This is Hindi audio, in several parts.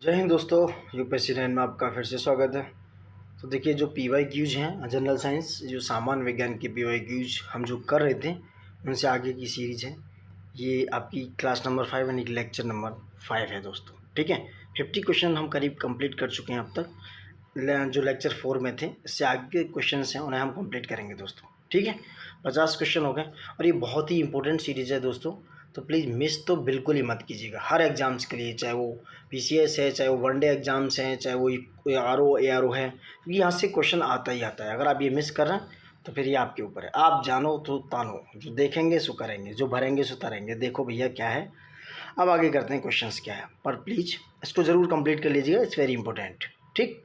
जय हिंद दोस्तों, यूपीएससी 9 में आपका फिर से स्वागत है। तो देखिए, जो PYQs हैं जनरल साइंस, जो सामान्य विज्ञान के PYQs हम जो कर रहे थे उनसे आगे की सीरीज़ है। ये आपकी क्लास नंबर 5 यानी कि लेक्चर नंबर 5 है दोस्तों। ठीक है, 50 क्वेश्चन हम करीब कंप्लीट कर चुके हैं अब तक। जो लेक्चर 4 में थे, इससे आगे के क्वेश्चन हैं उन्हें हम कंप्लीट करेंगे दोस्तों। ठीक है, 50 क्वेश्चन हो गए और ये बहुत ही इंपॉर्टेंट सीरीज़ है दोस्तों। तो प्लीज़ मिस तो बिल्कुल ही मत कीजिएगा हर एग्ज़ाम्स के लिए, चाहे वो PCS है, चाहे वो वनडे एग्ज़ाम्स हैं, चाहे वो RO ARO है, क्योंकि यहाँ से क्वेश्चन आता ही आता है। अगर आप ये मिस कर रहे हैं तो फिर ये आपके ऊपर है। आप जानो तो तानो, जो देखेंगे सो करेंगे, जो भरेंगे सो तरेंगे। देखो भैया क्या है, अब आगे करते हैं क्वेश्चंस क्या है, पर प्लीज़ इसको ज़रूर कंप्लीट कर लीजिएगा, इट्स वेरी इंपॉर्टेंट। ठीक,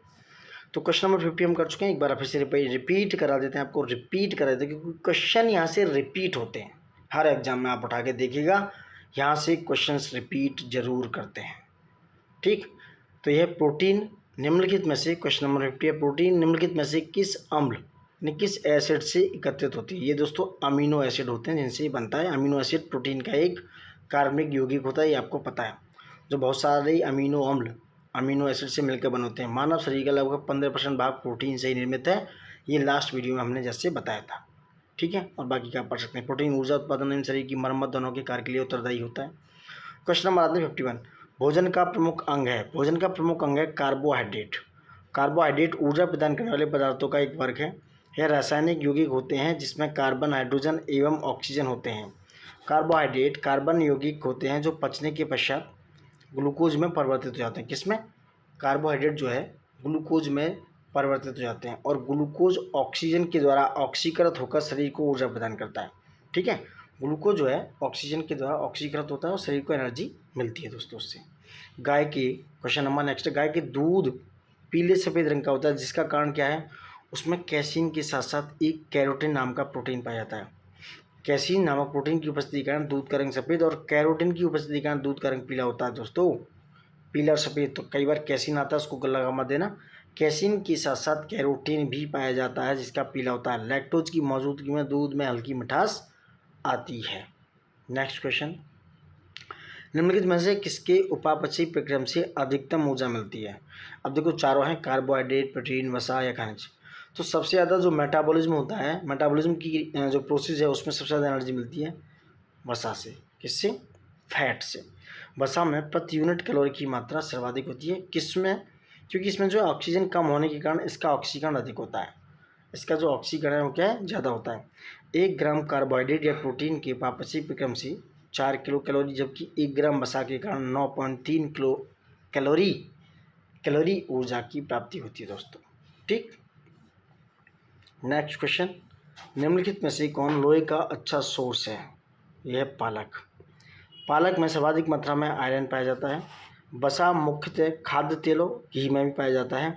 तो क्वेश्चन नंबर 50 हम कर चुके हैं। एक बार फिर से रिपीट करा देते हैं, आपको रिपीट करा देते हैं, क्योंकि क्वेश्चन यहाँ से रिपीट होते हैं। हर एग्जाम में आप उठा के देखिएगा, यहाँ से क्वेश्चंस रिपीट जरूर करते हैं। ठीक, तो यह प्रोटीन निम्नलिखित में से, क्वेश्चन नंबर 50 है, प्रोटीन निम्नलिखित में से किस अम्ल यानी किस एसिड से एकत्रित होती है। ये दोस्तों अमीनो एसिड होते हैं जिनसे ये बनता है। अमीनो एसिड प्रोटीन का एक कार्बनिक यौगिक होता है, ये आपको पता है। जो बहुत सारे अमीनो अम्ल अमीनो एसिड से मिलकर बने होते हैं। मानव शरीर का लगभग 15% भाग प्रोटीन से ही निर्मित है। ये लास्ट वीडियो में हमने जैसे बताया था। ठीक है, और बाकी क्या पढ़ सकते हैं। प्रोटीन ऊर्जा उत्पादन एवं शरीर की मरम्मत दोनों के कार्य के लिए उत्तरदायी होता है। क्वेश्चन नंबर आते हैं 51। भोजन का प्रमुख अंग है। भोजन का प्रमुख अंग है कार्बोहाइड्रेट। कार्बोहाइड्रेट ऊर्जा प्रदान करने वाले पदार्थों का एक वर्ग है। यह रासायनिक यौगिक होते हैं जिसमें कार्बन, हाइड्रोजन एवं ऑक्सीजन होते हैं। कार्बोहाइड्रेट कार्बन यौगिक होते हैं जो पचने के पश्चात ग्लूकोज में परिवर्तित हो जाते हैं। किसमें? कार्बोहाइड्रेट जो है ग्लूकोज में परिवर्तित हो जाते हैं, और ग्लूकोज ऑक्सीजन के द्वारा ऑक्सीकृत होकर शरीर को ऊर्जा प्रदान करता है। ठीक है, ग्लूकोज जो है ऑक्सीजन के द्वारा ऑक्सीकृत होता है और शरीर को एनर्जी मिलती है दोस्तों उससे। गाय के, क्वेश्चन नंबर नेक्स्ट, गाय के दूध पीले सफ़ेद रंग का होता है, जिसका कारण क्या है? उसमें कैसीन के साथ साथ एक कैरोटीन नाम का प्रोटीन पाया जाता है। कैसीन नामक प्रोटीन की उपस्थिति के कारण दूध का रंग सफ़ेद और कैरोटीन की उपस्थिति के कारण दूध का रंग पीला होता है दोस्तों। पीला और सफ़ेद, तो कई बार कैसीन आता है, उसको गला लगा मत देना। कैसीन के साथ साथ कैरोटीन भी पाया जाता है जिसका पीला होता है। लैक्टोज की मौजूदगी में दूध में हल्की मिठास आती है। नेक्स्ट क्वेश्चन, निम्नलिखित में से किसके उपापचयी प्रक्रम से अधिकतम ऊर्जा मिलती है? अब देखो चारों हैं, कार्बोहाइड्रेट, प्रोटीन, वसा या खनिज। तो सबसे ज़्यादा जो मेटाबॉलिज्म होता है, मेटाबॉलिज्म की जो प्रोसेस है उसमें सबसे ज़्यादा एनर्जी मिलती है वसा से। किससे? फैट से। वसा में प्रति यूनिट कैलोरी की मात्रा सर्वाधिक होती है। किसमें? क्योंकि इसमें जो ऑक्सीजन कम होने के कारण इसका ऑक्सीकरण अधिक होता है। इसका जो ऑक्सीकरण है वो क्या है? ज़्यादा होता है। 1 ग्राम कार्बोहाइड्रेट या प्रोटीन के उपापचयी प्रक्रम से 4 किलो कैलोरी, जबकि 1 ग्राम वसा के कारण 9.3 किलो कैलोरी ऊर्जा की प्राप्ति होती है दोस्तों। ठीक, नेक्स्ट क्वेश्चन, निम्नलिखित में से कौन लोहे का अच्छा सोर्स है? यह पालक। पालक में सर्वाधिक मात्रा में आयरन पाया जाता है। वसा मुख्यतः खाद्य तेलों, घी में भी पाया जाता है।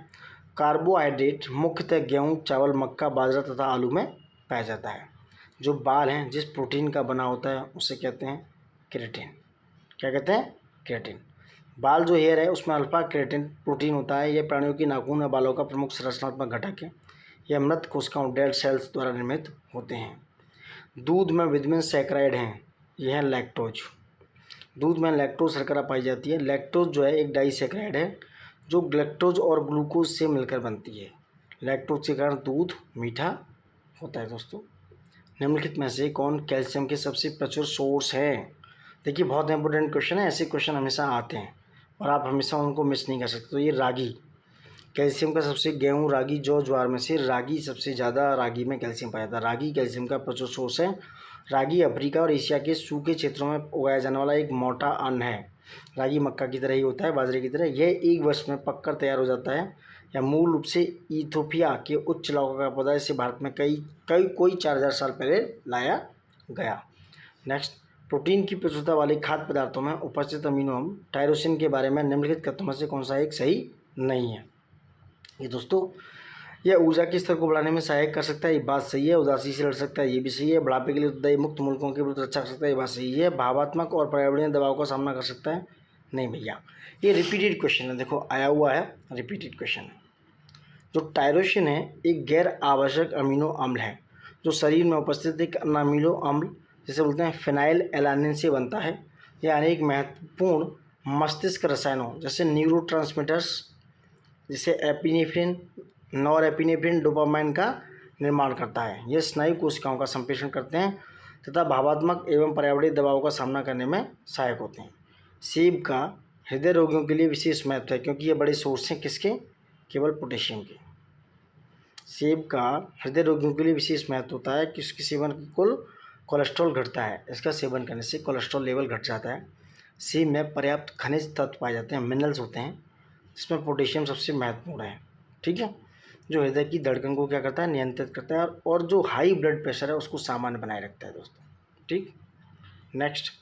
कार्बोहाइड्रेट मुख्यतः गेहूँ, चावल, मक्का, बाजरा तथा आलू में पाया जाता है। जो बाल हैं जिस प्रोटीन का बना होता है उसे कहते हैं केराटिन। क्या कहते हैं? केराटिन। बाल जो हेयर है उसमें अल्फा केराटिन प्रोटीन होता है। यह प्राणियों की नाखून या बालों का प्रमुख संरचनात्मक घटक है। यह मृत कोशिकाओं, डेड सेल्स द्वारा निर्मित होते हैं। दूध में विटामिन सैकराइड हैं, यह है लैक्टोज। दूध में लैक्टोज शर्करा पाई जाती है। लैक्टोज जो है एक डाइसैकराइड है जो ग्लैक्टोज और ग्लूकोज से मिलकर बनती है। लैक्टोज के कारण दूध मीठा होता है दोस्तों। निम्नलिखित में से कौन कैल्शियम के सबसे प्रचुर सोर्स है? देखिए, बहुत इंपॉर्टेंट क्वेश्चन है, ऐसे क्वेश्चन हमेशा आते हैं और आप हमेशा उनको मिस नहीं कर सकते। तो ये रागी, कैल्शियम का सबसे, गेहूँ, रागी, जौ, ज्वार में से रागी सबसे ज़्यादा, रागी में कैल्शियम पाया जाता है। रागी कैल्शियम का प्रचुर सोर्स है। रागी अफ्रीका और एशिया के सूखे क्षेत्रों में उगाया जाने वाला एक मोटा अन्न है। रागी मक्का की तरह ही होता है, बाजरे की तरह। यह 1 वर्ष में पककर तैयार हो जाता है। यह मूल रूप से इथियोपिया के उच्च इलाकों का पौधा है। इसे भारत में कोई 4000 साल पहले लाया गया। नेक्स्ट, प्रोटीन की प्रचुरता वाले खाद्य पदार्थों में उपस्थित अमीनो अम्ल टायरोसिन के बारे में निम्नलिखित कथनों में से कौन सा एक सही नहीं है? ये दोस्तों, यह ऊर्जा के स्तर को बढ़ाने में सहायक कर सकता है, ये बात सही है। उदासी से लड़ सकता है, ये भी सही है। बुढ़ापे के लिए उत्तरदायी, मुक्त मुल्कों के विरुद्ध रक्षा कर सकता है, ये बात सही है। भावात्मक और पर्यावरणीय दबाव का सामना कर सकता है, नहीं भैया। ये रिपीटेड क्वेश्चन है, देखो आया हुआ है, रिपीटेड क्वेश्चन है। जो टायरोसिन है एक गैर आवश्यक अमीनो अम्ल है जो शरीर में उपस्थित एक अमीनो अम्ल जिसे बोलते हैं फिनाइल एलानिन से बनता है। यह अनेक महत्वपूर्ण मस्तिष्क रसायनों जैसे न्यूरोट्रांसमीटर्स जैसे एपिनेफ्रिन, नॉरएपिनेफ्रिन, डोपामाइन का निर्माण करता है। ये स्नायु कोशिकाओं का संप्रेषण करते हैं तथा भावात्मक एवं पर्यावरणीय दबाव का सामना करने में सहायक होते हैं। सेब का हृदय रोगियों के लिए विशेष महत्व है क्योंकि ये बड़े सोर्स हैं किसके, केवल पोटेशियम के। सेब का हृदय रोगियों के लिए विशेष महत्व होता है कि इसके सेवन कुल कोलेस्ट्रॉल घटता है, इसका सेवन करने से कोलेस्ट्रॉल लेवल घट जाता है। सेब में पर्याप्त खनिज तत्व पाए जाते हैं, मिनरल्स होते हैं, जिसमें पोटेशियम सबसे महत्वपूर्ण है। ठीक है, जो हृदय की धड़कन को क्या करता है, नियंत्रित करता है और जो हाई ब्लड प्रेशर है उसको सामान्य बनाए रखता है दोस्तों। ठीक, नेक्स्ट,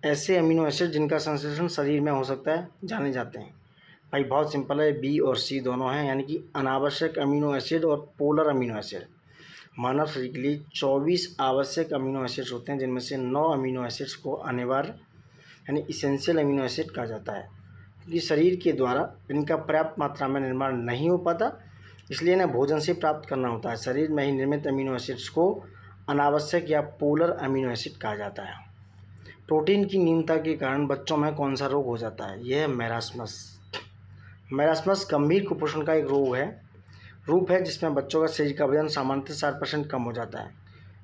ऐसे अमीनो एसिड जिनका संश्लेषण शरीर में हो सकता है जाने जाते हैं। भाई बहुत सिंपल है, बी और सी दोनों हैं, यानी कि अनावश्यक अमीनो एसिड और पोलर अमीनो एसिड। मानव शरीर के लिए 24 आवश्यक अमीनो एसिड्स होते हैं, जिनमें से 9 अमीनो एसिड्स को अनिवार्य यानी इसेंशियल अमीनो एसिड कहा जाता है। क्योंकि शरीर के द्वारा इनका पर्याप्त मात्रा में निर्माण नहीं हो पाता, इसलिए इन्हें भोजन से प्राप्त करना होता है। शरीर में ही निर्मित अमीनो एसिड्स को अनावश्यक या पोलर अमीनो एसिड कहा जाता है। प्रोटीन की न्यूनता के कारण बच्चों में कौन सा रोग हो जाता है, यह है मैरास्मस। मैरास्मस गंभीर कुपोषण का एक रूप है जिसमें बच्चों का शरीर का वजन सामान्यतः 60% कम हो जाता है।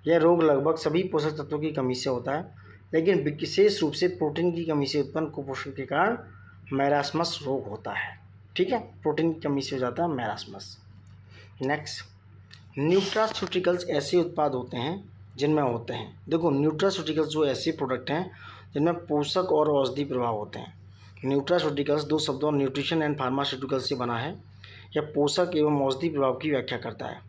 यह रोग लगभग सभी पोषक तत्वों की कमी से होता है, लेकिन विशेष रूप से प्रोटीन की कमी से उत्पन्न कुपोषण के कारण मैरास्मस रोग होता है। ठीक है, प्रोटीन की कमी से हो जाता है मैरास्मस। नेक्स्ट, न्यूट्रास्यूटिकल्स ऐसे उत्पाद होते हैं जिनमें होते हैं, देखो न्यूट्रास्यूटिकल्स जो ऐसे प्रोडक्ट हैं जिनमें पोषक और औषधि प्रभाव होते हैं। न्यूट्रास्यूटिकल्स दो शब्दों न्यूट्रिशन एंड फार्मास्यूटिकल्स से बना है। यह पोषक एवं औषधि प्रभाव की व्याख्या करता है।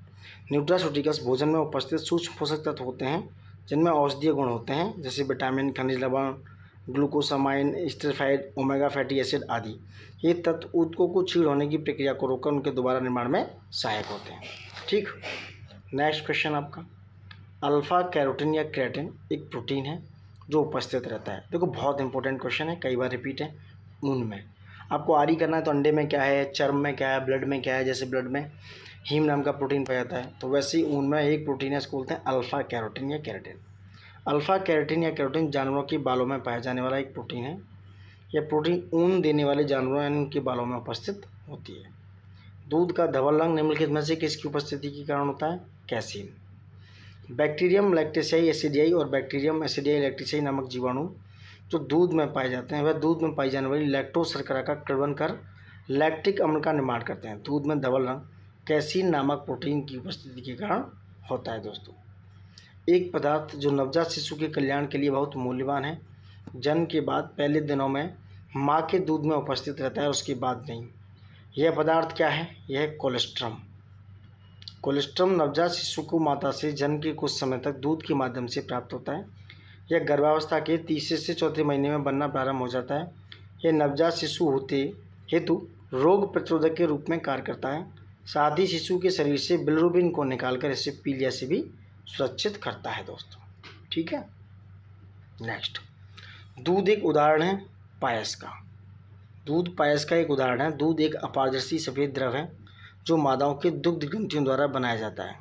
न्यूट्रास्यूटिकल्स भोजन में उपस्थित सूक्ष्म पोषक तत्व होते हैं जिनमें औषधीय गुण होते हैं, जैसे विटामिन, खनिज लवण, glucosamine, steroid, omega fatty acid आदि। ये तत्व ऊतकों को क्षीण होने की प्रक्रिया को रोककर उनके दोबारा निर्माण में सहायक होते हैं। ठीक, नेक्स्ट क्वेश्चन आपका, अल्फा कैरोटीन या क्रेटिन एक प्रोटीन है जो उपस्थित रहता है। देखो बहुत इंपॉर्टेंट क्वेश्चन है, कई बार रिपीट है। ऊन में आपको आरी करना है तो अंडे में क्या है, चर्म में क्या है, ब्लड में क्या है। जैसे ब्लड में हीम नाम का प्रोटीन पाया जाता है, तो वैसे ही ऊन में एक प्रोटीन है, इसको बोलते हैं अल्फा कैरोटीन या कैरोटीन। अल्फा कैरोटीन या कैरोटीन जानवरों के बालों में पाया जाने वाला एक प्रोटीन है। यह प्रोटीन ऊन देने वाले जानवरों यानी उनके बालों में उपस्थित होती है। दूध का धवल रंग निम्नलिखित में से किसकी उपस्थिति के कारण होता है, कैसीन। बैक्टीरियम लैक्टेशियाई एसिडियाई और बैक्टीरियम एसिडियाई लैक्टेशियाई नामक जीवाणु जो दूध में पाए जाते हैं, वह दूध में पाई जाने वाली लैक्टोज शर्करा का कर्वण कर लैक्टिक अम्ल का निर्माण करते हैं। दूध में धवल रंग कैसीन नामक प्रोटीन की उपस्थिति के कारण होता है। दोस्तों, एक पदार्थ जो नवजात शिशु के कल्याण के लिए बहुत मूल्यवान है, जन्म के बाद पहले दिनों में माँ के दूध में उपस्थित रहता है, उसके बाद नहीं। यह पदार्थ क्या है, यह है कोलेस्ट्रम। कोलेस्ट्रम नवजात शिशु को माता से जन्म के कुछ समय तक दूध के माध्यम से प्राप्त होता है। यह गर्भावस्था के तीसरे से चौथे महीने में बनना प्रारंभ हो जाता है। यह नवजात शिशु होते हेतु रोग प्रतिरोधक के रूप में कार्य करता है। साथ ही शिशु के शरीर से बिलिरुबिन को निकालकर इसे पीलिया से भी सुरक्षित करता है। दोस्तों, ठीक है। नेक्स्ट, दूध एक उदाहरण है पायस का। दूध पायस का एक उदाहरण है। दूध एक अपारदर्शी सफ़ेद द्रव है जो मादाओं के दुग्ध ग्रंथियों द्वारा बनाया जाता है।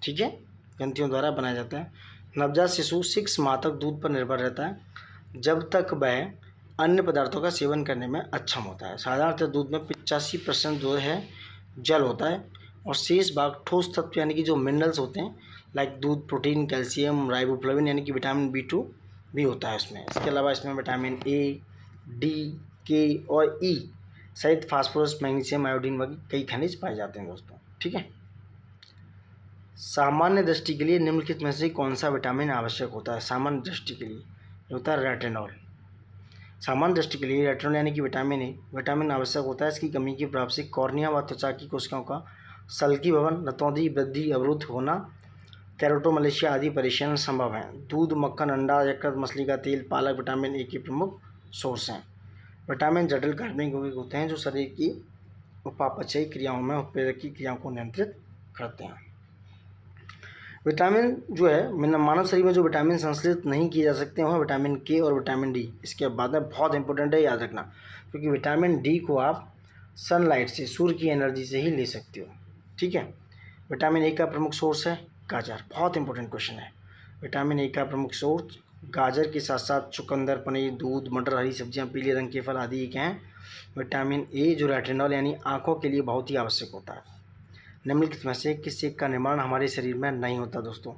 ठीक है, ग्रंथियों द्वारा बनाया जाता है। नवजात शिशु 6 माह तक दूध पर निर्भर रहता है, जब तक वह अन्य पदार्थों का सेवन करने में अक्षम होता है। साधारणतः दूध में 85% जो है जल होता है और शेष भाग ठोस तत्व यानी कि जो मिनरल्स होते हैं, लाइक दूध, प्रोटीन, कैल्शियम, राइबोफ्लाविन यानी कि विटामिन B2 भी होता है उसमें। इसके अलावा इसमें विटामिन A, D, K और E सहित फास्फोरस, मैग्नीशियम, आयोडीन वगैरह कई खनिज पाए जाते हैं। दोस्तों, ठीक है। सामान्य दृष्टि के लिए निम्नलिखित में से कौन सा विटामिन आवश्यक होता है? सामान्य दृष्टि के लिए होता है रेटिनॉल। सामान्य दृष्टि के लिए रेटिनॉल यानी कि विटामिन ए विटामिन आवश्यक होता है। इसकी कमी के प्रभाव से कॉर्निया व त्वचा की कोशिकाओं का सल्की भवन, रतौंधी वृद्धि अवरुद्ध होना, कैरोटोमलेशिया आदि परेशानी संभव है। दूध, मक्खन, अंडा, यकृत, मछली का तेल, पालक विटामिन ए के प्रमुख सोर्स हैं। विटामिन जटिल कार्बनिक यौगिक होते हैं जो शरीर की उपापचयी क्रियाओं में उत्प्रेरक की क्रियाओं को नियंत्रित करते हैं। विटामिन जो है मानव शरीर में जो विटामिन संश्लेषित नहीं किए जा सकते हैं वह विटामिन के और विटामिन डी। इसके बाद में बहुत इंपॉर्टेंट है, याद रखना, क्योंकि विटामिन डी को आप सनलाइट से, सूर्य की एनर्जी से ही ले सकते हो। ठीक है। विटामिन ए का प्रमुख सोर्स है गाजर। बहुत इंपॉर्टेंट क्वेश्चन है। विटामिन ए का प्रमुख सोर्स गाजर के साथ साथ चुकंदर, पनीर, दूध, मटर, हरी सब्जियां, पीले रंग के फल आदि क्या हैं? विटामिन ए, जो रेटिनॉल यानी आँखों के लिए बहुत ही आवश्यक होता है। निम्नलिखित में से किस एक का निर्माण हमारे शरीर में नहीं होता? दोस्तों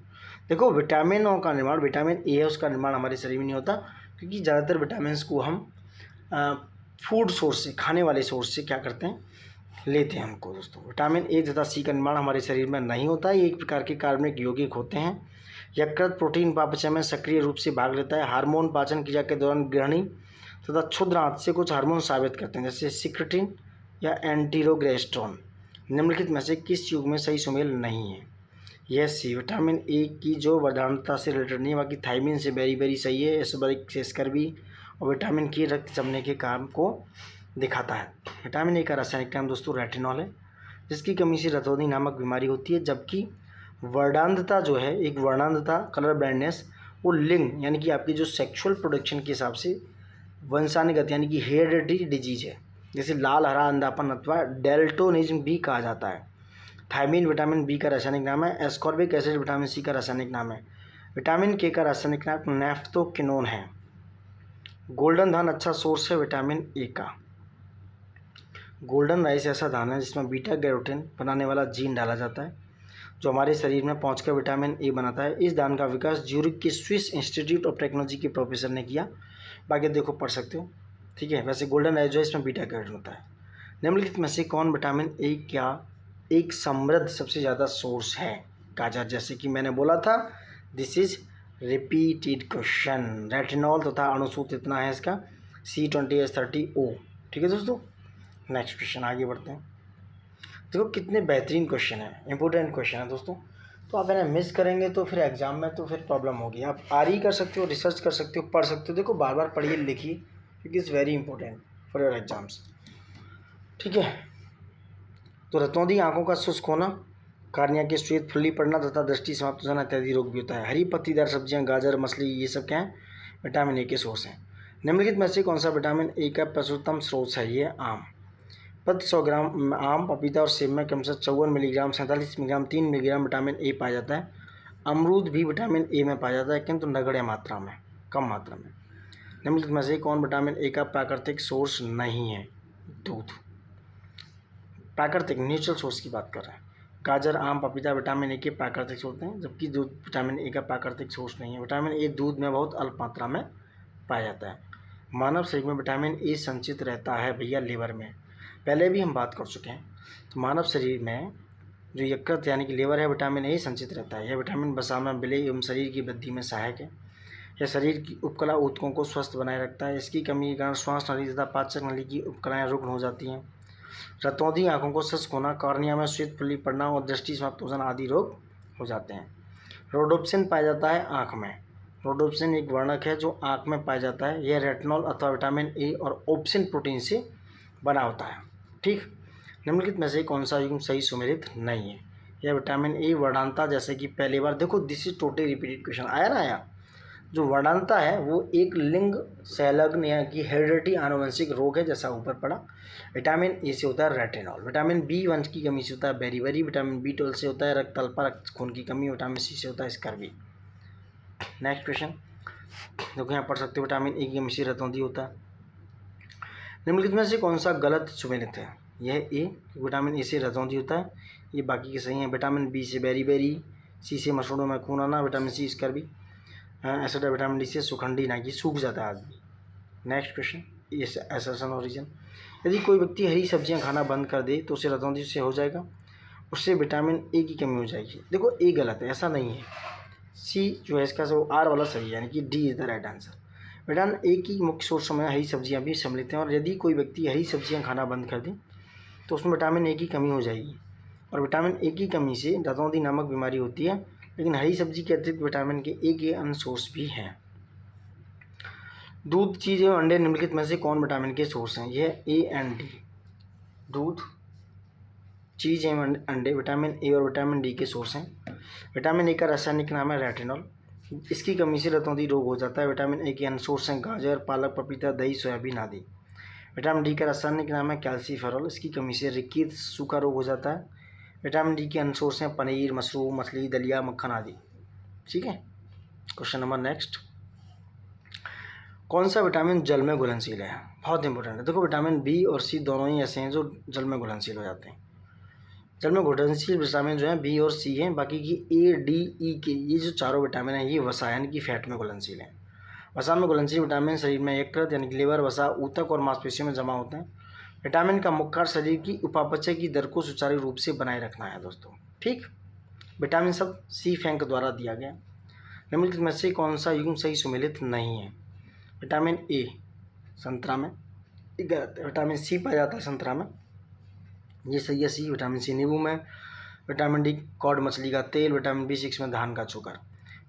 देखो, विटामिनों का निर्माण, विटामिन ए है उसका निर्माण हमारे शरीर में नहीं होता, क्योंकि ज़्यादातर विटामिन को हम फूड सोर्स से, खाने वाले सोर्स से क्या करते हैं, लेते हैं हमको। दोस्तों विटामिन ए तथा सी का निर्माण हमारे शरीर में नहीं होता है। ये एक प्रकार के कार्बनिक यौगिक होते हैं। यकृत प्रोटीन पाचन में सक्रिय रूप से भाग लेता है। हार्मोन पाचन क्रिया के दौरान ग्रहणी तथा क्षुद्र आंत से कुछ हार्मोन साबित करते हैं, जैसे सिक्रेटिन या एंटीरोग्रेस्ट्रॉन। निम्नलिखित में से किस युग में सही सुमेल नहीं है? यह सी, विटामिन ए की जो वर्धानता से रिलेटेड नहीं है, बाकी थायमिन से वेरी वेरी सही है, एस्बरिक से स्कर्वी, और विटामिन के रक्त जमने के काम को दिखाता है। विटामिन ए का रासायनिक नाम दोस्तों रेटिनॉल है, जिसकी कमी से रतौंधी नामक बीमारी होती है। जबकि वर्णांधता जो है, एक वर्णांधता, कलर ब्लाइंडनेस, वो लिंग यानी कि आपकी जो सेक्सुअल प्रोडक्शन के हिसाब से वंशानुगत यानी कि हेरिडिटरी डिजीज है, जैसे लाल हरा अंधापन अथवा डेल्टोनिज्म भी कहा जाता है। थायमिन विटामिन बी का रासायनिक नाम है। एस्कॉर्बिक एसिड विटामिन सी का रासायनिक नाम है। विटामिन के का रासायनिक नाम नेफ्थोकिनोन है। गोल्डन धान अच्छा सोर्स है विटामिन ए का। गोल्डन राइस ऐसा धान है जिसमें बीटा कैरोटीन बनाने वाला जीन डाला जाता है, जो हमारे शरीर में पहुंचकर विटामिन ए बनाता है। इस धान का विकास ज्यूरिक के स्विस इंस्टीट्यूट ऑफ टेक्नोलॉजी के प्रोफेसर ने किया। बाकी देखो पढ़ सकते हो, ठीक है। वैसे गोल्डन राइस जो है इसमें बीटा कैरोटीन होता है। निम्नलिखित में से कौन विटामिन ए का एक समृद्ध सबसे ज़्यादा सोर्स है? गाजर, जैसे कि मैंने बोला था, this is repeated question. Retinol तथा अणुसूत्र इतना है इसका, C20H30O। ठीक है दोस्तों, नेक्स्ट क्वेश्चन आगे बढ़ते हैं। देखो कितने बेहतरीन क्वेश्चन है, इंपॉर्टेंट क्वेश्चन है दोस्तों। तो आप इन्हें मिस करेंगे तो फिर एग्जाम में तो फिर प्रॉब्लम होगी। आप आरी कर सकते हो, रिसर्च कर सकते हो, पढ़ सकते हो। देखो बार बार पढ़िए लिखिए, क्योंकि is very important for your exams. ठीक है, तो रतौंधी आँखों का शुष्क होना, कार्निया के श्वेत फुल्ली पड़ना तथा दृष्टि समाप्त हो जाना इत्यादि रोग भी होता है। हरी पत्तीदार सब्जियां, गाजर, मछली, ये सब क्या है? विटामिन ए के सोर्स हैं। निम्नलिखित में से कौन सा विटामिन ए का प्रचुरतम स्रोत है? ये आम। प्रति 100 ग्राम आम, पपीता और सेब में क्रमशः 54 milligram, 47 milligram, 3 milligram vitamin A पाया जाता है। अमरूद भी विटामिन ए में पाया जाता है, किंतु नगण्य मात्रा में, कम मात्रा में। निम्नलिखित में से कौन विटामिन ए का प्राकृतिक सोर्स नहीं है? दूध। प्राकृतिक नेचुरल सोर्स की बात कर रहे हैं। गाजर, आम, पपीता विटामिन ए के प्राकृतिक सोर्स हैं, जबकि दूध विटामिन ए का प्राकृतिक सोर्स नहीं है। विटामिन ए दूध में बहुत अल्प मात्रा में पाया जाता है। मानव शरीर में विटामिन ए संचित रहता है भैया लीवर में, पहले भी हम बात कर चुके हैं। तो मानव शरीर में जो यकृत यानी कि लीवर है, विटामिन ए संचित रहता है। यह विटामिन वसा में विलय एवं शरीर की वृद्धि में सहायक है। यह शरीर की उपकला ऊतकों को स्वस्थ बनाए रखता है। इसकी कमी के कारण श्वास नली तथा पाचक नली की उपकलाएँ रुग्ण हो जाती हैं। रतौंधी आँखों को शुष्क होना, कॉर्निया में श्वेत फुल्ली पड़ना और दृष्टि समाप्त हो जाना आदि रोग हो जाते हैं। रोडोप्सिन पाया जाता है आँख में। रोडोप्सिन एक वर्णक है जो आँख में पाया जाता है। यह रेटिनॉल अथवा विटामिन ए और ओप्सिन प्रोटीन से बना होता है। ठीक, निम्नलिखित में से कौन सा युग्म सही सुमेलित नहीं है? यह विटामिन ए वर्णांता, जैसे कि पहली बार देखो, this is totally repeated question आया ना। आया जो वर्णांता है वो एक लिंग संलग्न यानी कि हेरिडिटी आनुवंशिक रोग है, जैसा ऊपर पड़ा। विटामिन ए से होता है रेटिनॉल। विटामिन B1 की कमी से होता है बेरीबेरी। विटामिन B12 से होता है रक्त अल्पा, रक्त खून की कमी। विटामिन सी से होता है स्कर्वी। नेक्स्ट क्वेश्चन देखो, यहाँ पढ़ सकते हो, विटामिन ए की कमी से रतौंधी होता है। निम्नलिखित में से कौन सा गलत सुमेलित है? यह ए, विटामिन ए से रतौंधी होता है, ये बाकी के सही हैं। विटामिन बी से बेरीबेरी, सी से मसूड़ों में खून आना, vitamin C scurvy, acid vitamin D से सुखंडी ना कि सूख जाता है आदमी। नेक्स्ट क्वेश्चन, एसर्शन और रीजन। यदि कोई व्यक्ति हरी सब्जियां खाना बंद कर दे तो उसे रतौंधी से हो जाएगा, उससे विटामिन ए की कमी हो जाएगी। देखो ए गलत है, ऐसा नहीं है। सी जो है इसका जो आर वाला सही है, यानी कि D is the right answer. Vitamin A की मुख्य सोर्स में हरी सब्जियां भी सम्मिलित हैं, और यदि कोई व्यक्ति हरी सब्जियां खाना बंद कर दे तो उसमें विटामिन ए की कमी हो जाएगी, और विटामिन ए की कमी से रतौंधी नामक बीमारी होती है। लेकिन हरी सब्जी के अतिरिक्त विटामिन के ए के अन्य सोर्स भी हैं। दूध, चीज़ एवं अंडे निम्नलिखित में से कौन विटामिन के सोर्स हैं? यह ए एंड डी। दूध, चीज़ एवं अंडे विटामिन ए और विटामिन डी के सोर्स हैं। विटामिन ए का रासायनिक नाम है रेटिनॉल। इसकी कमी से रतौंधी रोग हो जाता है। विटामिन ए के अन्य सोर्स हैं गाजर, पालक, पपीता, दही, सोयाबीन आदि। विटामिन डी का रासायनिक नाम है कैल्सीफेरॉल। इसकी कमी से रिकेट, सूखा रोग हो जाता है। विटामिन डी के अन्य सोर्स हैं पनीर, मशरूम, मछली, दलिया, मक्खन आदि। ठीक है, क्वेश्चन नंबर नेक्स्ट। कौन सा विटामिन जल में घुलनशील है? बहुत इंपॉर्टेंट है। देखो विटामिन बी और सी दोनों ही ऐसे हैं जो जल में घुलनशील हो जाते हैं। जल में घुलनशील विटामिन जो है बी और सी हैं। बाकी की ए, डी, ई के ये जो चारों विटामिन हैं ये वसा यानी कि फैट में घुलनशील हैं। वसा में घुलनशील विटामिन शरीर में यकृत यानी कि लिवर, वसा, ऊतक और मांसपेशियों में जमा होते हैं। विटामिन का मुख्य कार्य शरीर की उपापचय की दर को सुचारू रूप से बनाए रखना है दोस्तों। ठीक, विटामिन सब सी फैंक द्वारा दिया गया। निम्नलिखित में से कौन सा युग्म सही सुमेलित नहीं है? विटामिन ए संतरा में, विटामिन सी पाया जाता है संतरा में, ये सही है सी। विटामिन सी नींबू में, विटामिन डी कॉड मछली का तेल, विटामिन B6 में धान का चोकर।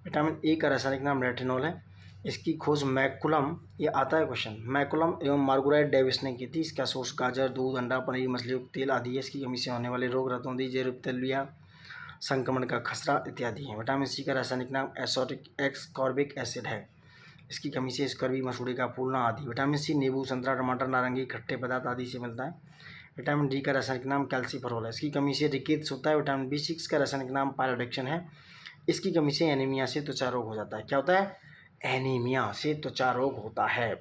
विटामिन ए का रासायनिक नाम रेटिनॉल है। इसकी खोज मैकुलम, ये आता है क्वेश्चन, मैकुलम एवं मार्गरेट डेविस ने की थी। इसका सोर्स गाजर, दूध, अंडा, पनीर, मछलियों तेल आदि है। इसकी कमी से होने वाले रोग रतौंधी, जेरोप्थेल्मिया, संक्रमण का खसरा इत्यादि है। विटामिन सी का रासायनिक नाम एस्कॉर्बिक एसिड है। इसकी कमी से स्कर्वी, मसूड़े का फूलना आदि। विटामिन सी नींबू, संतरा, टमाटर, नारंगी, खट्टे पदार्थ आदि से मिलता है। विटामिन डी का रासायनिक नाम कैल्सीफेरॉल है। इसकी कमी से रिकेट्स होता है। विटामिन B6 का रासायनिक नाम पायरोडिक्सिन है। इसकी कमी से एनीमिया से त्वचा रोग हो जाता है। क्या होता है? एनीमिया से त्वचा रोग होता है।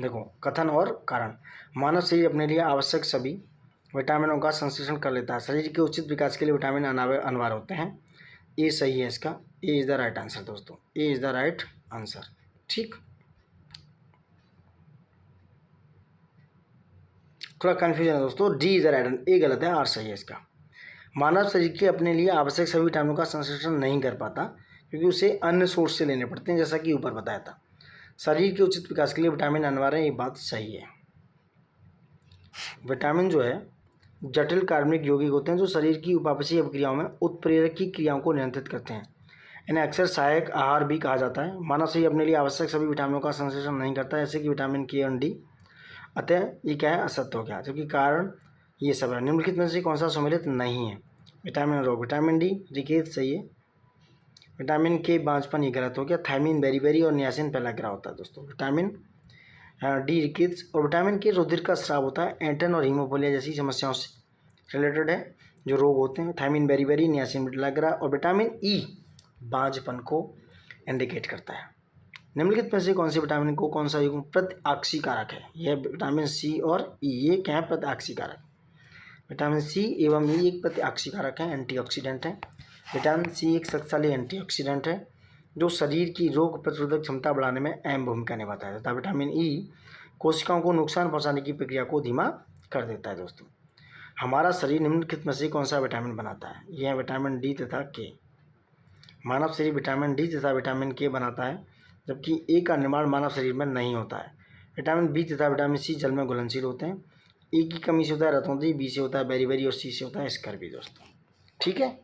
देखो कथन और कारण। मानव शरीर अपने लिए आवश्यक सभी विटामिनों का संश्लेषण कर लेता है। शरीर के उचित विकास के लिए विटामिन अनिवार्य होते हैं। ए सही है इसका, A is the right answer दोस्तों, A is the right answer. ठीक, थोड़ा कन्फ्यूजन है दोस्तों, D is the right answer, A गलत है, आर सही है इसका। मानव शरीर के अपने लिए आवश्यक सभी विटामिनों का संश्लेषण नहीं कर पाता क्योंकि उसे अन्य सोर्स से लेने पड़ते हैं, जैसा कि ऊपर बताया था। शरीर के उचित विकास के लिए विटामिन अनिवार्य है, ये बात सही है। विटामिन जो है जटिल कार्बनिक यौगिक होते हैं जो शरीर की उपापचयी अभिक्रियाओं में उत्प्रेरक की क्रियाओं को नियंत्रित करते हैं। इन्हें अक्सर सहायक आहार भी कहा जाता है। मानव शरीर अपने लिए आवश्यक सभी विटामिनों का संश्लेषण नहीं करता है, जैसे कि विटामिन के और डी। अतः ये क्या है? असत्य हो गया, जबकि कारण ये सब है। निम्नलिखित में से कौन सा सम्मिलित नहीं है? विटामिन रोग, विटामिन डी रिकेट सही है। विटामिन के बांझपन ये गलत हो गया। थायमिन बेरीबेरी और नियासिन पेलाग्रा होता है दोस्तों। विटामिन डी रिकेट्स और विटामिन के रुधिर का स्राव होता है। एंटन और हीमोफिलिया जैसी समस्याओं से रिलेटेड है जो रोग होते हैं। थायमिन बेरीबेरी, नियासिन पेलाग्रा और विटामिन ई बांझपन को इंडिकेट करता है। निम्नलिखित में से कौन से विटामिन को कौन सा युग्म प्रतिऑक्सी कारक है? यह विटामिन सी और ई, ये क्या है? प्रतिऑक्सी कारक। विटामिन सी एवं ई एक प्रतिऑक्सी कारक है, एंटीऑक्सीडेंट है। विटामिन सी एक शक्तिशाली एंटीऑक्सीडेंट है जो शरीर की रोग प्रतिरोधक क्षमता बढ़ाने में अहम भूमिका निभाता है तथा विटामिन ई कोशिकाओं को नुकसान पहुंचाने की प्रक्रिया को धीमा कर देता है। दोस्तों हमारा शरीर निम्नलिखित में से कौन सा विटामिन बनाता है? यह है विटामिन डी तथा के। मानव शरीर विटामिन डी तथा विटामिन के बनाता है, जबकि ए का निर्माण मानव शरीर में नहीं होता है। विटामिन बी तथा विटामिन सी जल में घुलनशील होते हैं। ए की कमी से होता है रतौंधी, बी से होता है बेरीबेरी और सी से होता है स्कर्वी दोस्तों। ठीक है।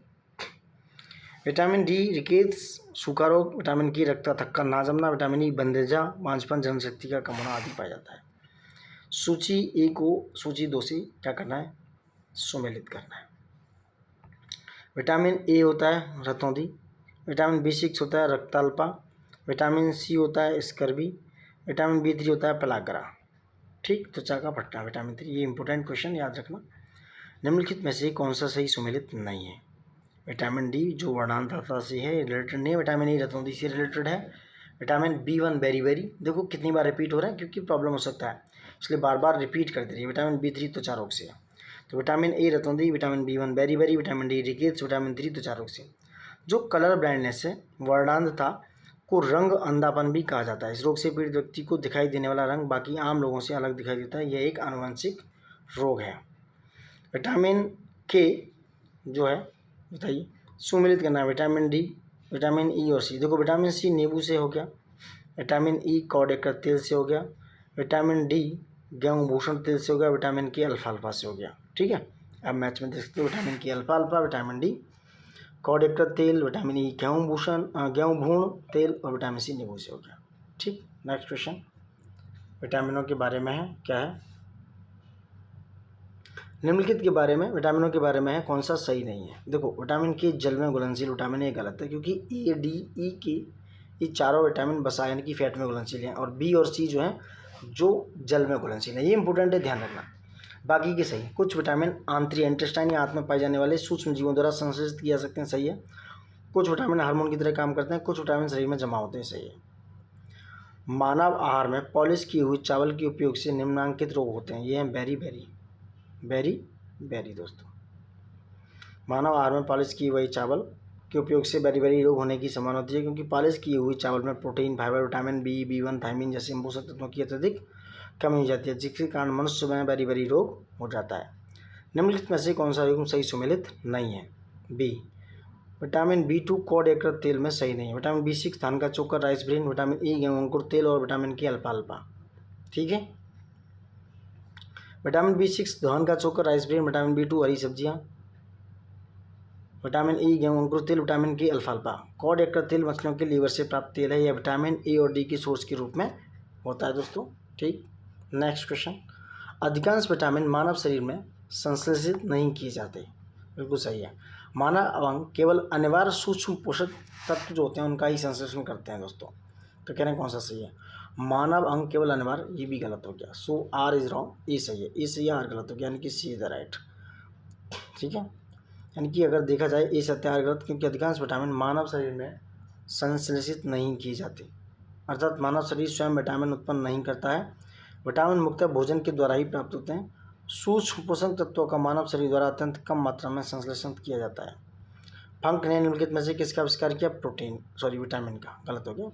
विटामिन डी रिकेट्स, सूखा रोग, विटामिन के रक्त का थक्का ना जमना, विटामिन ई बंदेजा, बांझपन, जनशक्ति का कम होना आदि पाया जाता है। सूची ए को सूची 2 से क्या करना है? सुमेलित करना है। विटामिन ए होता है रतौंधी, विटामिन B6 होता है रक्ताल्पा, विटामिन सी होता है स्कर्वी, विटामिन B3 होता है पेलाग्रा। ठीक, त्वचा का फटना विटामिन 3। ये इंपॉर्टेंट क्वेश्चन याद रखना। निम्नलिखित में से कौन सा सही सुमेलित नहीं है? विटामिन डी जो वर्णांतरता से है रिलेटेड नहीं है। विटामिन ई रतौंधी से रिलेटेड है। विटामिन B1 बेरीबेरी, देखो कितनी बार रिपीट हो रहा है क्योंकि प्रॉब्लम हो सकता है इसलिए बार बार रिपीट कर दे रही है। विटामिन B3 त्वचा रोग से है, तो विटामिन ए रतौंधी, vitamin B1 beriberi, vitamin D rickets, vitamin 3 त्वचा रोग से। जो कलर ब्लाइंडनेस है, वर्णांधता को रंग अंधापन भी कहा जाता है। इस रोग से पीड़ित व्यक्ति को दिखाई देने वाला रंग बाकी आम लोगों से अलग दिखाई देता है। यह एक आनुवंशिक रोग है। विटामिन के जो है बताइए सुमेलित करना है। विटामिन डी, विटामिन ई और सी। देखो विटामिन सी नींबू से हो गया, विटामिन ई कॉडेकर तेल से हो गया, विटामिन डी गेहूं भूषण तेल से हो गया, विटामिन के अल्फा से हो गया। ठीक है, अब मैच में देख सकते हो विटामिन के अल्फा, विटामिन डी कॉडेकर तेल, विटामिन ई गेहूं भूण तेल और विटामिन सी नींबू से हो गया। ठीक, नेक्स्ट क्वेश्चन विटामिनों के बारे में है, क्या है? निम्नलिखित के बारे में विटामिनों के बारे में है कौन सा सही नहीं है? देखो विटामिन के जल में घुलनशील विटामिन ये गलत है क्योंकि ए, डी, ई के ये चारों विटामिन वसा यानी कि फैट में घुलनशील हैं और बी और सी जो हैं जो जल में घुलनशील है। ये इंपॉर्टेंट है, ध्यान रखना। बाकी के सही। कुछ विटामिन आंतरिक इंटेस्टाइन या आंत में पाए जाने वाले सूक्ष्म जीवों द्वारा संश्लेषित किए जा सकते हैं, सही है। कुछ विटामिन हार्मोन की तरह काम करते हैं, कुछ विटामिन शरीर में जमा होते हैं, सही है। मानव आहार में पॉलिश किए हुए चावल के उपयोग से निम्नलिखित रोग होते हैं। ये हैं बेरी बेरी दोस्तों। मानव आहार में पॉलिश किए हुए चावल के उपयोग से बेरी रोग होने की संभावना होती है, क्योंकि पॉलिश किए हुए चावल में protein, fibre, vitamin B, B1, thiamine जैसे पोषक तत्वों की अत्यधिक कमी हो जाती है, जिसके कारण मनुष्य में बेरी रोग हो जाता है। निम्नलिखित में से कौन सा रोग सही सुमेलित नहीं है? बी, विटामिन B2 कॉड यकृत तेल में सही नहीं है। विटामिन B6 धान का चोकर, राइस ब्रेन, विटामिन E गेहूं अंकुर तेल और विटामिन K अल्फा। ठीक है, विटामिन B6 धान का चोकर, राइस ब्रेन, विटामिन B2 हरी सब्जियां, विटामिन E गेहूं अंकुर तेल, विटामिन K अल्फा। कॉड यकृत तेल मछलियों के लीवर से प्राप्त तेल है। यह विटामिन A और D की सोर्स के रूप में होता है दोस्तों। ठीक, नेक्स्ट क्वेश्चन, अधिकांश विटामिन मानव शरीर में संश्लेषित नहीं किए जाते। बिल्कुल सही है। मानव अंग केवल अनिवार्य सूक्ष्म पोषक तत्व जो होते हैं उनका ही संश्लेषण करते हैं दोस्तों। तो कह रहे हैं कौन सा सही है? मानव अंग केवल अनिवार्य, ये भी गलत हो गया। सो आर इज रॉन्ग, ए सही है। ए सही है, आर गलत हो गया, यानी कि सी इज द राइट। ठीक है, यानी कि अगर देखा जाए ए सत्य आर गलत, क्योंकि अधिकांश विटामिन मानव शरीर में संश्लेषित नहीं किए जाते, अर्थात मानव शरीर स्वयं विटामिन उत्पन्न नहीं करता है। विटामिन मुख्यतः भोजन के द्वारा ही प्राप्त होते हैं। सूक्ष्म पोषक तत्वों का मानव शरीर द्वारा अत्यंत कम मात्रा में संश्लेषण किया जाता है। फंक ने निम्नलिखित में से किसका आविष्कार किया? विटामिन का। गलत हो गया।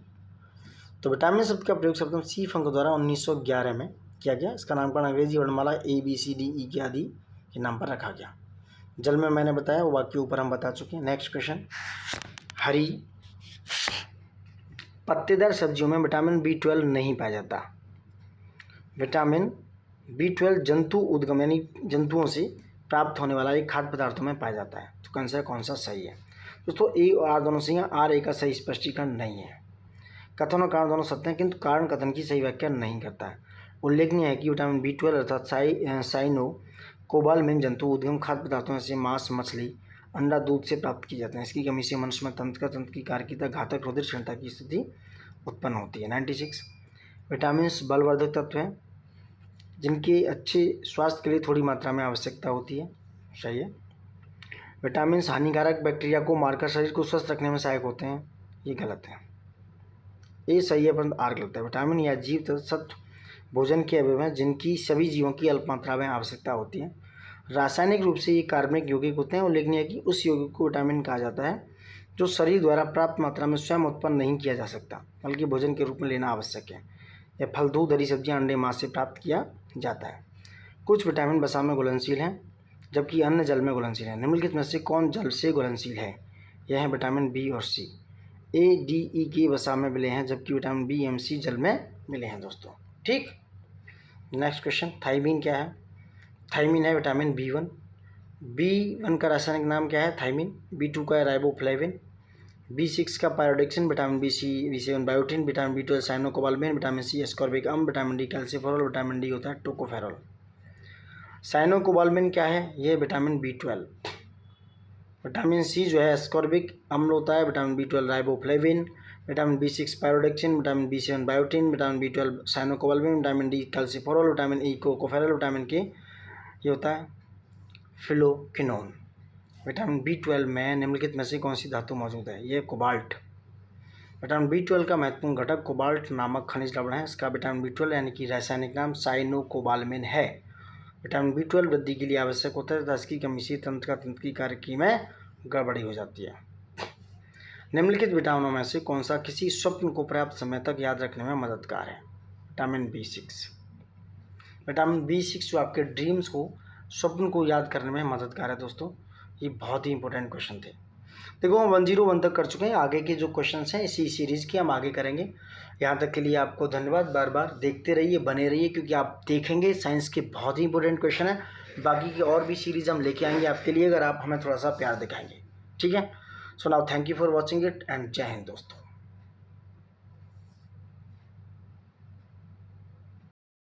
तो विटामिन शब्द का प्रयोग सर्वप्रथम सी फंक द्वारा 1911 में किया गया। इसका नामकरण अंग्रेजी वर्णमाला ABCDE के आदि के नाम पर रखा गया। जल में मैंने बताया, वो वाक्य ऊपर हम बता चुके हैं। नेक्स्ट क्वेश्चन, हरी पत्तेदार सब्जियों में विटामिन B12 नहीं पाया जाता। विटामिन B12 जंतु उद्गम यानी जंतुओं से प्राप्त होने वाला एक खाद्य पदार्थों में पाया जाता है। तो आंसर कौन सा सही है दोस्तों? ए और आर दोनों सही हैं। आर ए का सही स्पष्टीकरण नहीं है। कथन और कारण दोनों सत्य हैं, किंतु कारण कथन की सही व्याख्या नहीं करता है। उल्लेखनीय है कि विटामिन B12 अर्थात साइनो कोबालमिन जंतु उद्गम खाद्य पदार्थों से मांस, मछली, अंडा, दूध से प्राप्त किए जाते हैं। इसकी कमी से मनुष्य में तंत्र की कार्य घातक रुधिर क्षमता की स्थिति उत्पन्न होती है। 96 विटामिन बलवर्धक तत्व हैं जिनके अच्छे स्वास्थ्य के लिए थोड़ी मात्रा में आवश्यकता होती है। सही है। विटामिन हानिकारक बैक्टीरिया को मारकर शरीर को स्वस्थ रखने में सहायक होते हैं। ये गलत है। ए सही है परंतु आर गलत है। विटामिन या जीव सत्व भोजन के अवयव हैं जिनकी सभी जीवों की अल्प मात्रा में आवश्यकता होती है। रासायनिक रूप से ये कार्बनिक यौगिक होते हैं। उल्लेखनीय है कि उस यौगिक को विटामिन कहा जाता है जो शरीर द्वारा प्राप्त मात्रा में स्वयं उत्पन्न नहीं किया जा सकता, बल्कि भोजन के रूप में लेना आवश्यक है। यह फल, दूध, हरी सब्जियां, अंडे, मांस से प्राप्त किया जाता है। कुछ विटामिन वसा में घुलनशील हैं जबकि अन्य जल में घुलनशील हैं। निम्नलिखित में से कौन जल से घुलनशील है? यह है विटामिन बी और सी। ADE वसा में मिले हैं जबकि विटामिन B, M, C जल में मिले हैं दोस्तों। ठीक, नेक्स्ट क्वेश्चन, थायमीन क्या है? थायमीन है विटामिन B1। B1 का रासायनिक नाम क्या है? थायमीन। B2 का है राइबोफ्लेविन। B6 का pyridoxine, vitamin B7 biotin, vitamin B12 cyanocobalamin, vitamin C ascorbic अम्ल, vitamin D calciferol, vitamin D होता है टोकोफेरॉल। साइनोकोबाल्मिन क्या है? ये विटामिन B12। विटामिन C जो है एस्कॉर्बिक अम्ल होता है, vitamin B12 riboflavin, vitamin B6 pyridoxine, vitamin B7 biotin, vitamin B12 cyanocobalamin, vitamin D calciferol, vitamin E tocopherol, vitamin K ये होता है फिलोक्विनोन। विटामिन B12 में निम्नलिखित में से कौन सी धातु मौजूद है? ये कोबाल्ट। विटामिन B12 का महत्वपूर्ण घटक कोबाल्ट नामक खनिज लवण है। इसका विटामिन B12 यानी कि रासायनिक नाम साइनोकोबाल्मिन है। विटामिन B12 वृद्धि के लिए आवश्यक होता है तथा इसकी कमी से तंत्र की कार्य में गड़बड़ी हो जाती है। निम्नलिखित विटामिनों में से कौन सा किसी स्वप्न को पर्याप्त समय तक याद रखने में मददगार है? Vitamin B6। विटामिन B6 जो आपके ड्रीम्स को, स्वप्न को याद करने में मददगार है दोस्तों। ये बहुत ही इंपॉर्टेंट क्वेश्चन थे। देखो हम 101 तक कर चुके हैं। आगे के जो क्वेश्चंस हैं इसी सीरीज़ के हम आगे करेंगे। यहाँ तक के लिए आपको धन्यवाद। बार बार देखते रहिए, बने रहिए, क्योंकि आप देखेंगे साइंस के बहुत ही इंपॉर्टेंट क्वेश्चन है। बाकी की और भी सीरीज़ हम लेके आएंगे आपके लिए, अगर आप हमें थोड़ा सा प्यार दिखाएंगे। ठीक है। So now thank you for watching it and जय हिंद दोस्तों।